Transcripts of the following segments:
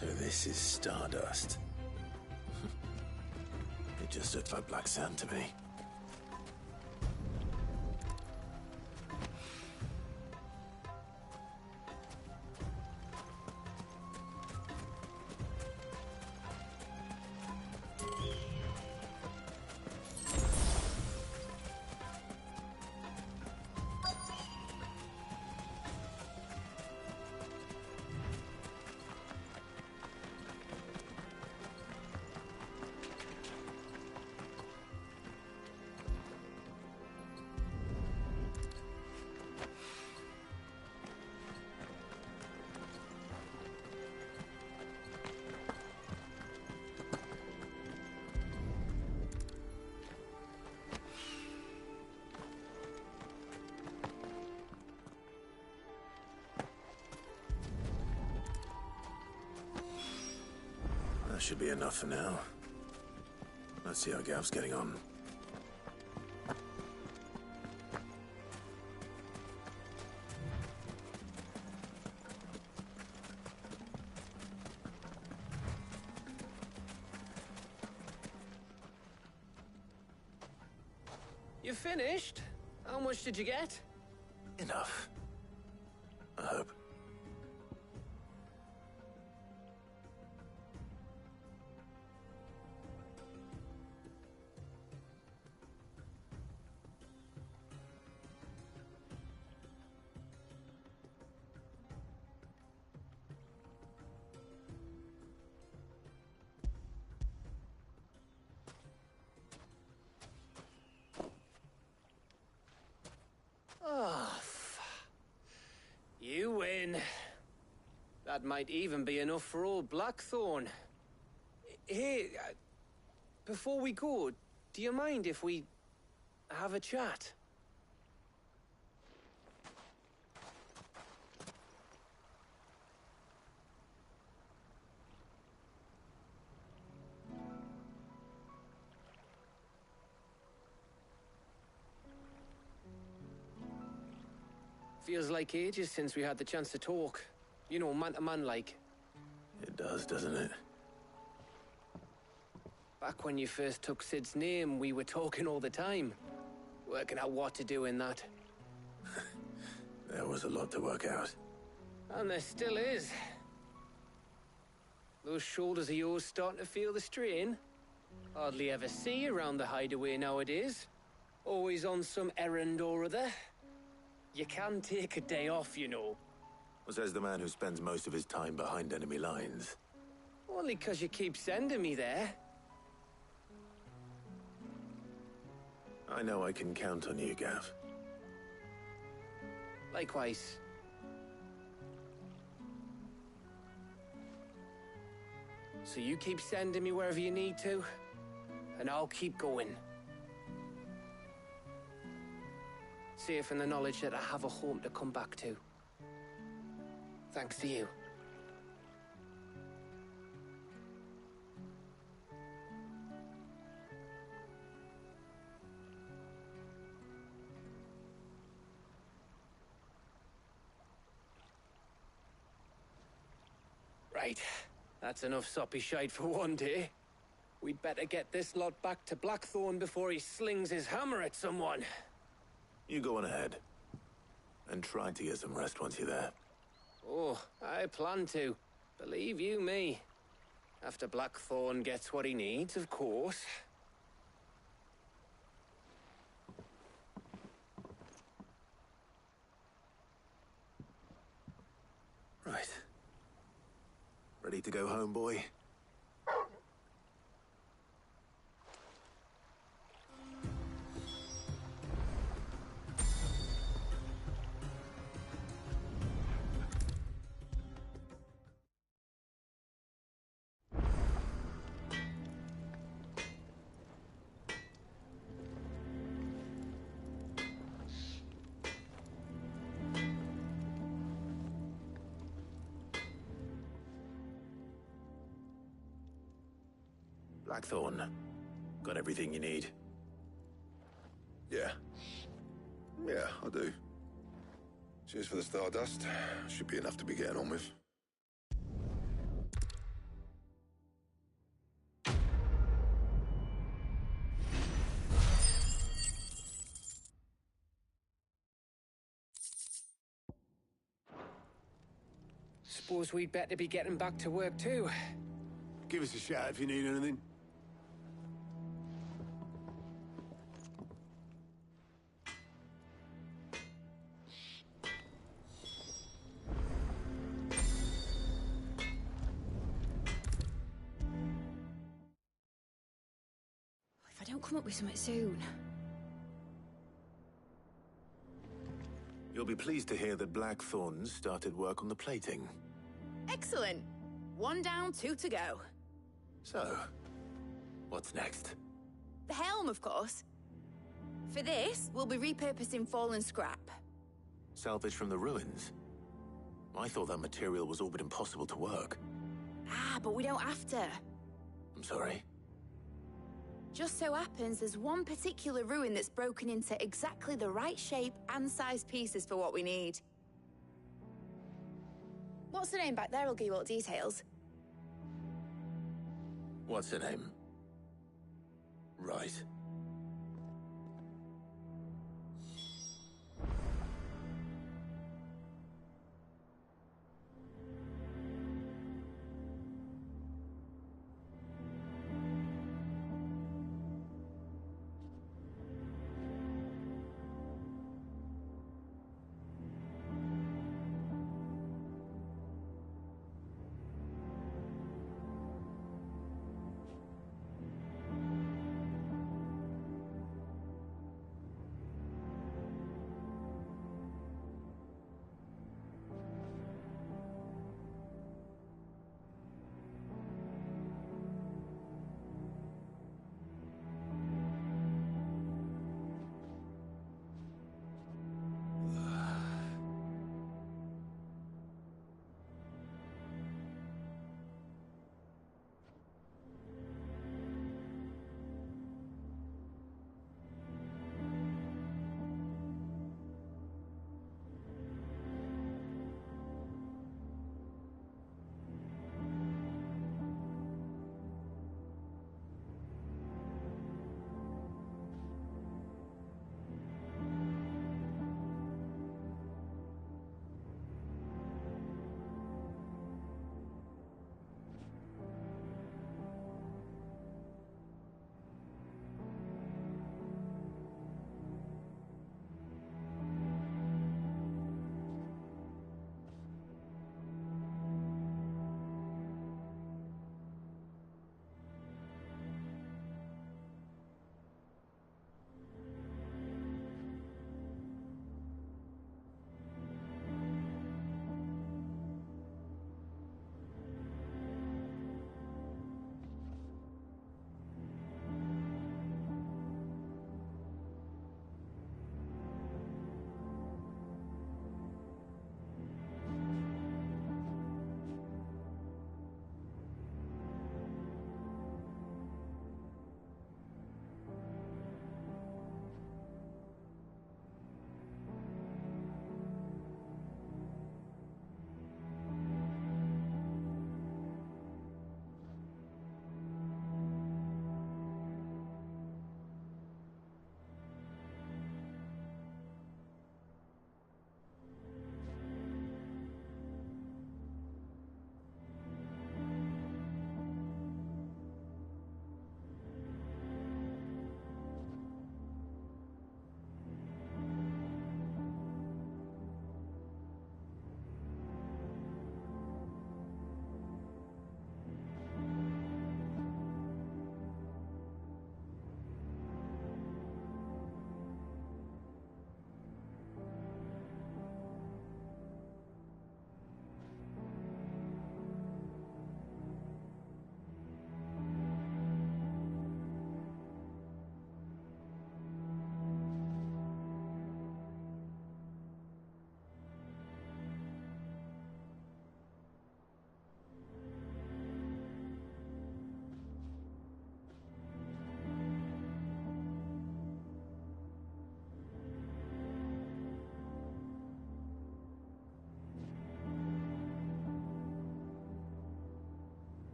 So this is Stardust. It just looks like black sand to me. That should be enough for now. Let's see how Gav's getting on. You finished? How much did you get? Enough. I hope. You win. That might even be enough for old Blackthorn. Hey, before we go, do you mind if we have a chat? Feels like ages since we had the chance to talk. You know, man to man like. It does, doesn't it? Back when you first took Sid's name, we were talking all the time. Working out what to do in that. There was a lot to work out. And there still is. Those shoulders of yours starting to feel the strain. Hardly ever see you around the hideaway nowadays. Always on some errand or other. You can take a day off, you know. Says the man who spends most of his time behind enemy lines. Only 'cause you keep sending me there. I know I can count on you, Gav. Likewise. So you keep sending me wherever you need to, and I'll keep going. Safe in the knowledge that I have a home to come back to. Thanks to you. Right. That's enough soppy shite for one day. We'd better get this lot back to Blackthorn before he slings his hammer at someone. You go on ahead. And try to get some rest once you're there. Oh, I plan to. Believe you me. After Blackthorn gets what he needs, of course. Right. Ready to go home, boy? Blackthorn. Got everything you need? Yeah. Yeah, I do. Cheers for the Stardust. Should be enough to be getting on with. Suppose we'd better be getting back to work too. Give us a shout if you need anything. If I don't come up with something soon. You'll be pleased to hear that Blackthorn's started work on the plating. Excellent. 1 down, 2 to go. So, what's next? The helm, of course. For this, we'll be repurposing fallen scrap. Salvage from the ruins? I thought that material was all but impossible to work. Ah, but we don't have to. I'm sorry. Just so happens there's one particular ruin that's broken into exactly the right shape and size pieces for what we need. What's the name back there? I'll give you all the details. What's her name? Right.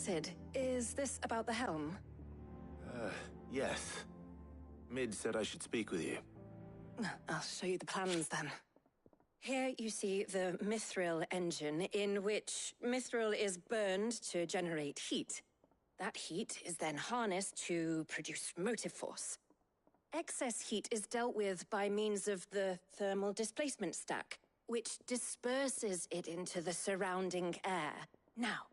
Cid, is this about the helm? Yes. Mid said I should speak with you. I'll show you the plans then. Here you see the Mithril engine, in which Mithril is burned to generate heat. That heat is then harnessed to produce motive force. Excess heat is dealt with by means of the thermal displacement stack, which disperses it into the surrounding air. Now,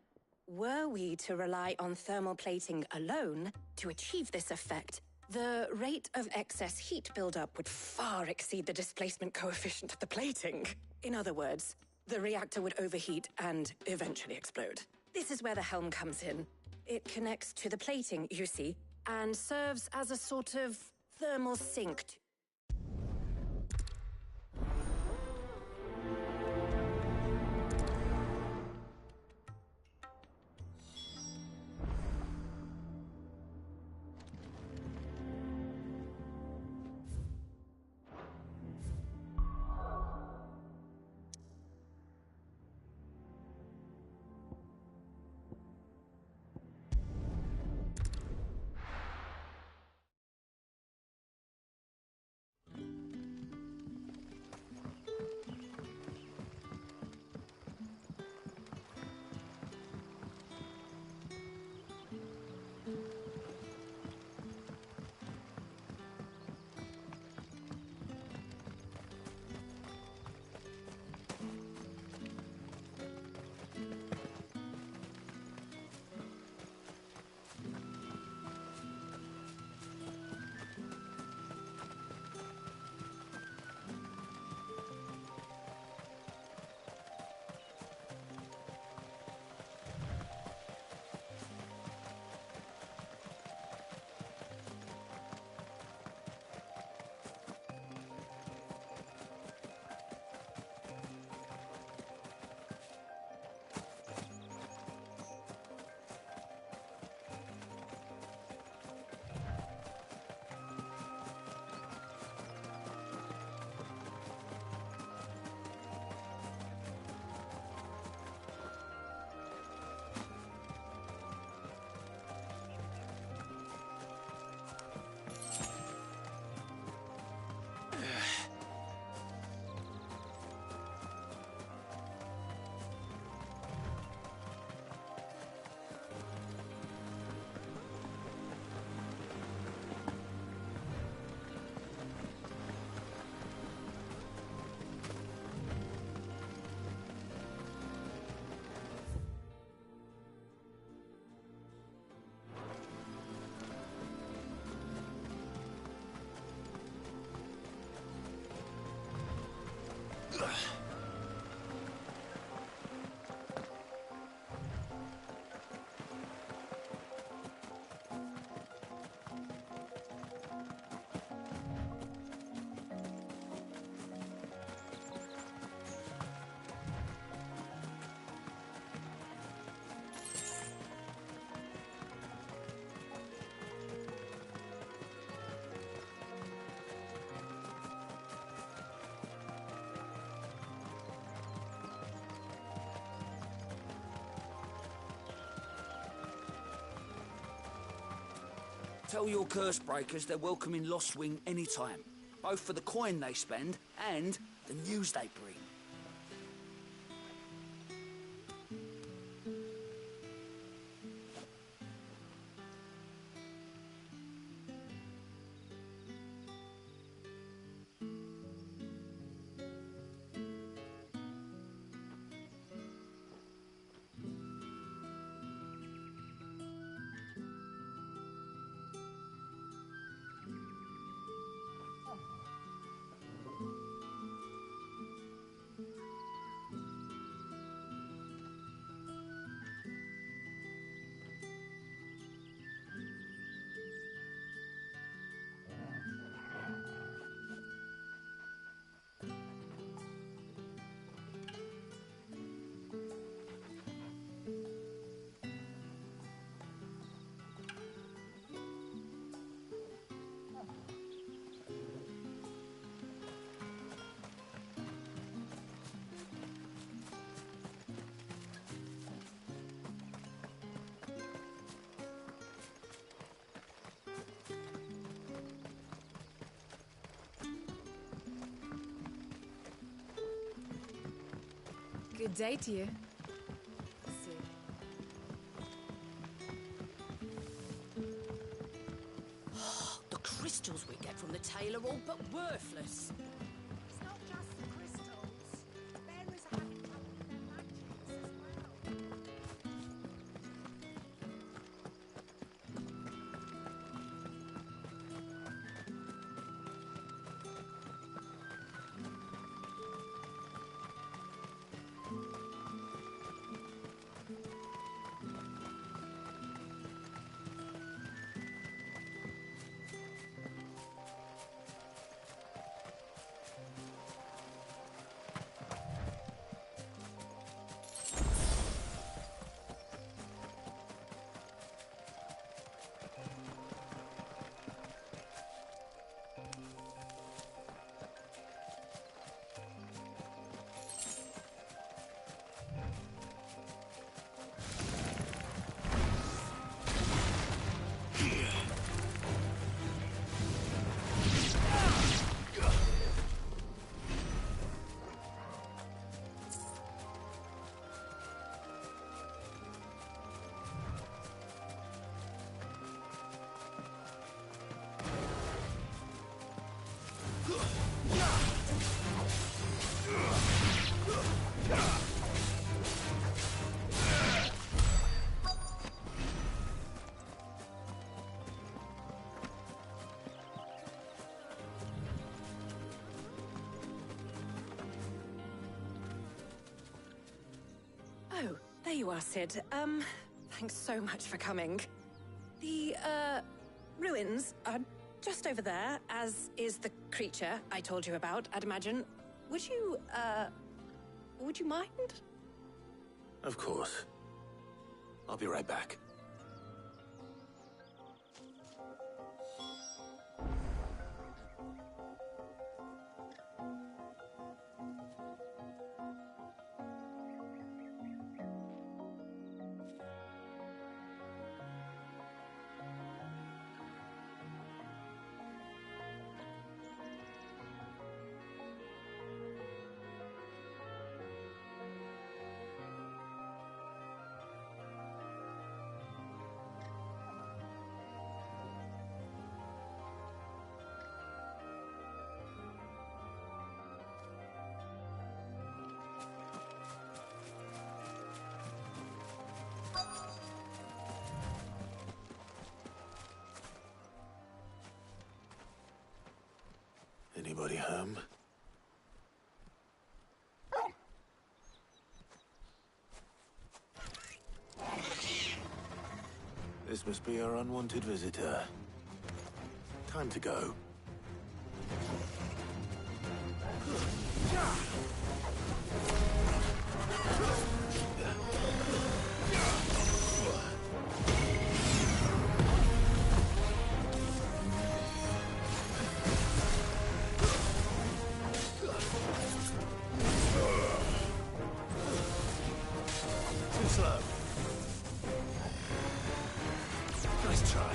were we to rely on thermal plating alone to achieve this effect, the rate of excess heat buildup would far exceed the displacement coefficient of the plating. In other words, the reactor would overheat and eventually explode. This is where the helm comes in. It connects to the plating, you see, and serves as a sort of thermal sink. Tell your curse breakers they're welcome in Lost Wing anytime, both for the coin they spend and the news they bring. Good day to you. The crystals we get from the tail are all but worthless. It's not just the crystals. Berries are having trouble with their magics as well. Oh, there you are, Sid. Thanks so much for coming. The, ruins are just over there, as is the creature I told you about, I'd imagine. Would you mind? Of course. I'll be right back. Anybody home? This must be our unwanted visitor. Time to go. Too slow. Nice try.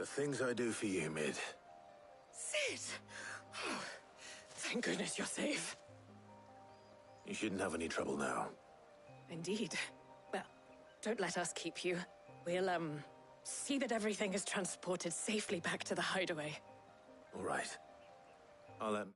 The things I do for you, Mid. Sid! Oh, thank goodness you're safe. You shouldn't have any trouble now. Indeed. Well, don't let us keep you. We'll, see that everything is transported safely back to the hideaway. All right. I'll,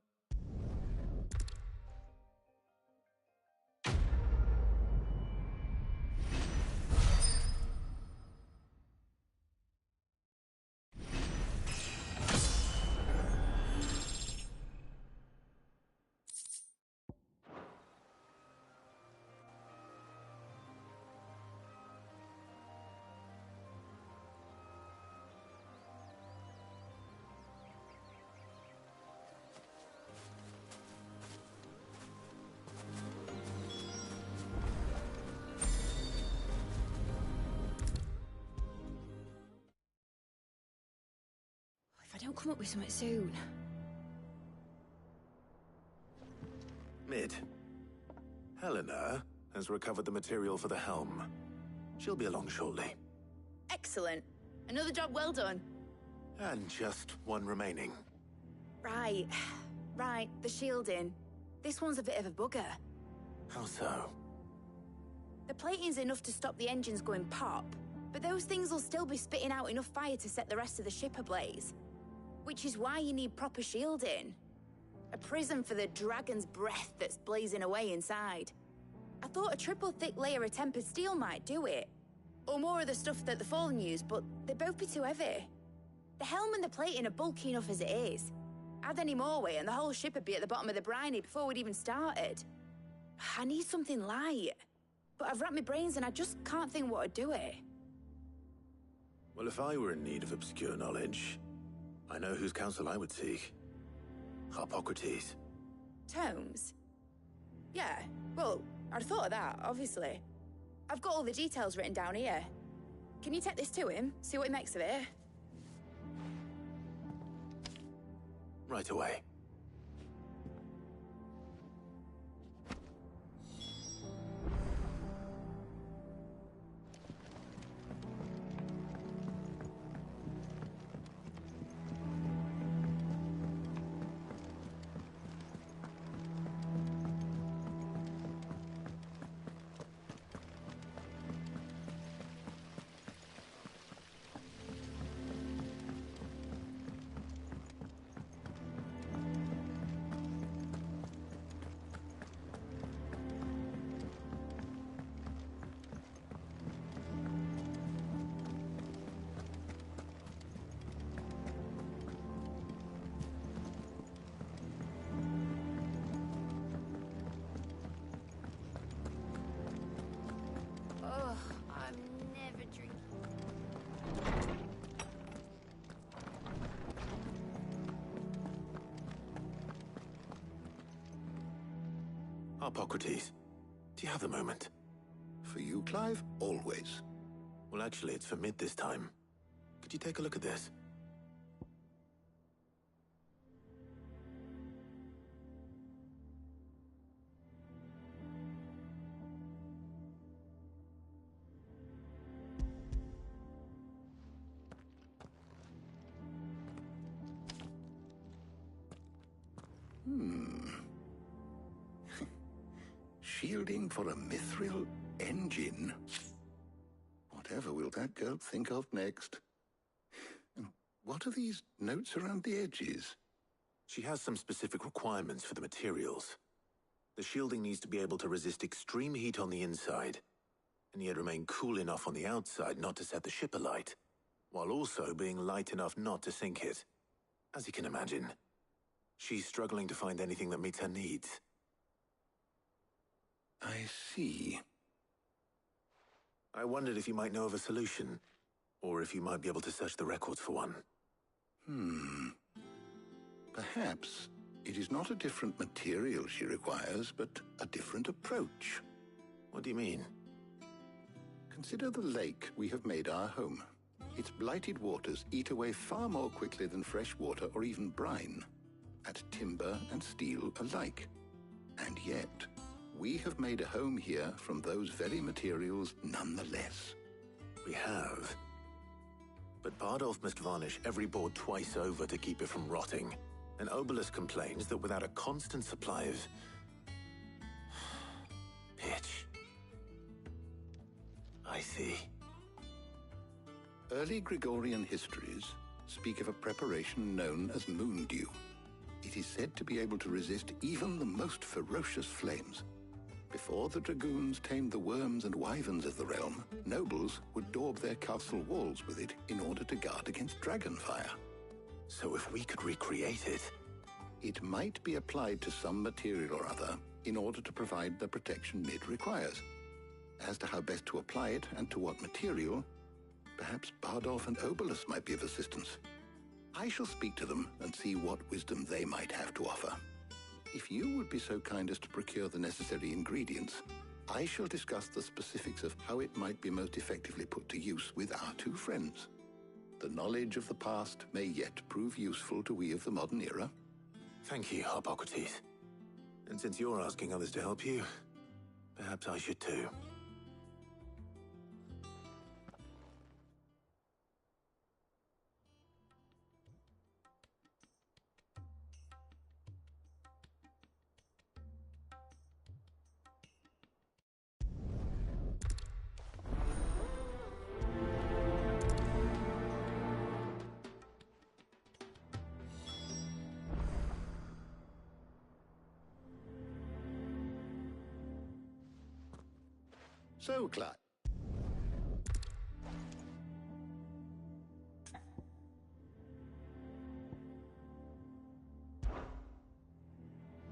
If I don't come up with something soon. Mid. Helena has recovered the material for the helm. She'll be along shortly. Excellent. Another job well done. And just one remaining. Right. Right, the shielding. This one's a bit of a bugger. How so? The plating's enough to stop the engines going pop, but those things will still be spitting out enough fire to set the rest of the ship ablaze. Which is why you need proper shielding. A prison for the dragon's breath that's blazing away inside. I thought a triple thick layer of tempered steel might do it. Or more of the stuff that the Fallen use, but they'd both be too heavy. The helm and the plating are bulky enough as it is. Add any more weight and the whole ship would be at the bottom of the briny before we'd even started. I need something light. But I've racked my brains and I just can't think what would do it. Well, if I were in need of obscure knowledge, I know whose counsel I would seek. Harpocrates. Tomes? Yeah, well, I'd thought of that, obviously. I've got all the details written down here. Can you take this to him, see what he makes of it? Right away. Oh, I'm never drinking. Harpocrates, do you have a moment? For you, Clive, always. Well, actually, it's for Mid this time. Could you take a look at this? Shielding for a mithril engine? Whatever will that girl think of next? And what are these notes around the edges? She has some specific requirements for the materials. The shielding needs to be able to resist extreme heat on the inside, and yet remain cool enough on the outside not to set the ship alight, while also being light enough not to sink it. As you can imagine, she's struggling to find anything that meets her needs. I see. I wondered if you might know of a solution, or if you might be able to search the records for one. Perhaps it is not a different material she requires, but a different approach. What do you mean? Consider the lake we have made our home. Its blighted waters eat away far more quickly than fresh water or even brine, at timber and steel alike. And yet, we have made a home here from those very materials nonetheless. We have. But Bardolph must varnish every board twice over to keep it from rotting. And Obolus complains that without a constant supply of pitch. I see. Early Gregorian histories speak of a preparation known as moondew. It is said to be able to resist even the most ferocious flames. Before the dragoons tamed the worms and wyverns of the realm, nobles would daub their castle walls with it in order to guard against dragonfire. So if we could recreate it... It might be applied to some material or other in order to provide the protection it requires. As to how best to apply it and to what material, perhaps Bardolph and Obolus might be of assistance. I shall speak to them and see what wisdom they might have to offer. If you would be so kind as to procure the necessary ingredients, I shall discuss the specifics of how it might be most effectively put to use with our two friends. The knowledge of the past may yet prove useful to we of the modern era. Thank you, Harpocrates. And since you're asking others to help you, perhaps I should too. So, Clyde.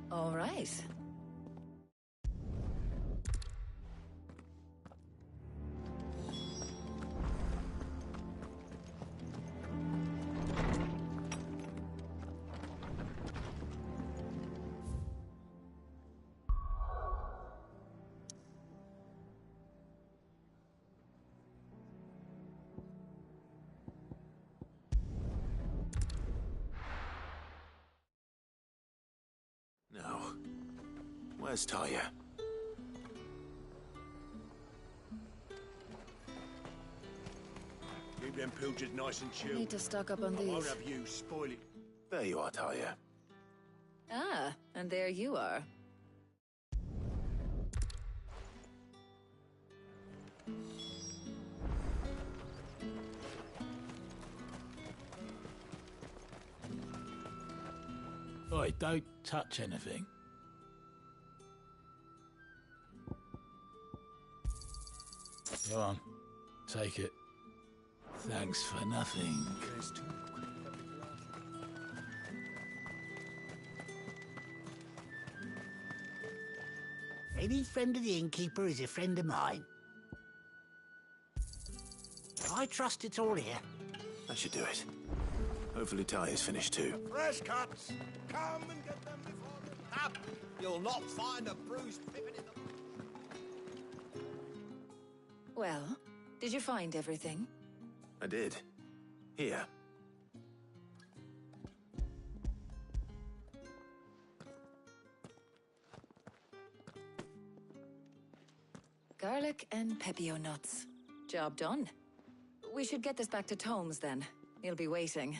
All right. Now, where's Talia? Keep them pilgers nice and chilled. Need to stock up on I won't these. have you spoil it. There you are, Talia. Ah, and there you are. Oi, don't touch anything. Go on, take it. Thanks for nothing. Any friend of the innkeeper is a friend of mine. I trust it's all here. That should do it. Hopefully Talia's finished too. Fresh cuts! Come and get them before the... Up! You'll not find a bruised pippin in the... Well, did you find everything? I did. Here. Garlic and pepio nuts. Job done. We should get this back to Tomes then. He'll be waiting.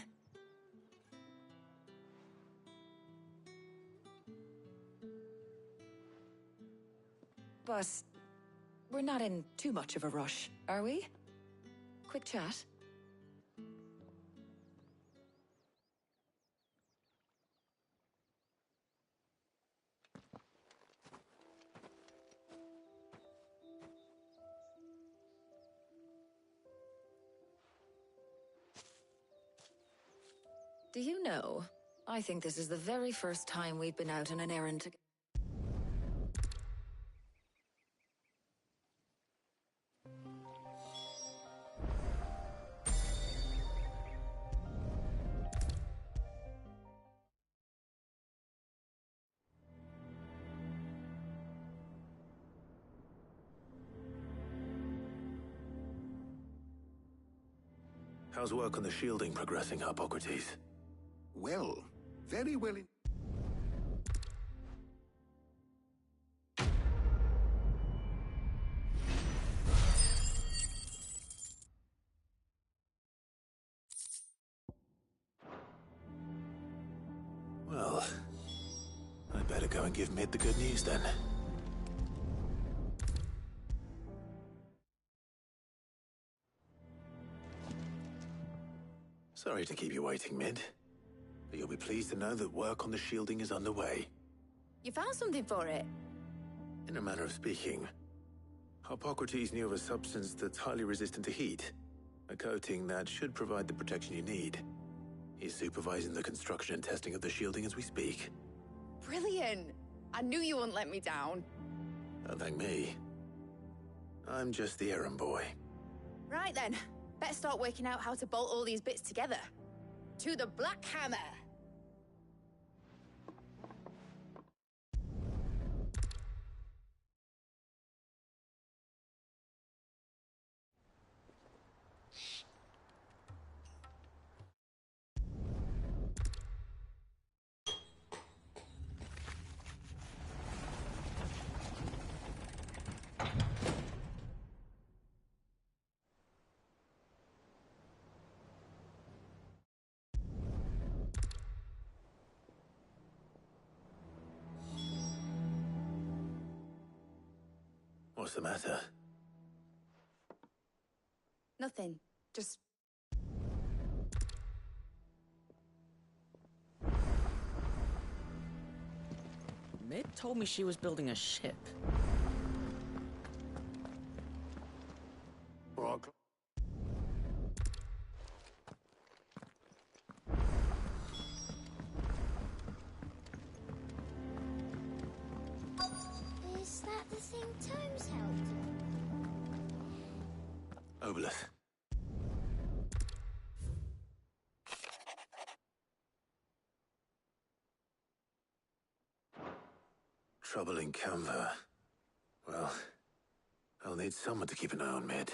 But we're not in too much of a rush, are we? Quick chat. Do you know, I think this is the very first time we've been out on an errand together. How's work on the shielding progressing, Harpocrates? Well, very well. give Mid the good news then? Sorry to keep you waiting, Mid. But you'll be pleased to know that work on the shielding is underway. You found something for it? In a manner of speaking, Harpocrates knew of a substance that's highly resistant to heat. A coating that should provide the protection you need. He's supervising the construction and testing of the shielding as we speak. Brilliant! I knew you wouldn't let me down. Don't thank me. I'm just the errand boy. Right then, better start working out how to bolt all these bits together. To the Black Hammer! What's the matter? Nothing. Just... Mid told me she was building a ship. Rock. Is that the thing Tomes held? Obolus. Trouble in Canva. Well, I'll need someone to keep an eye on Mid.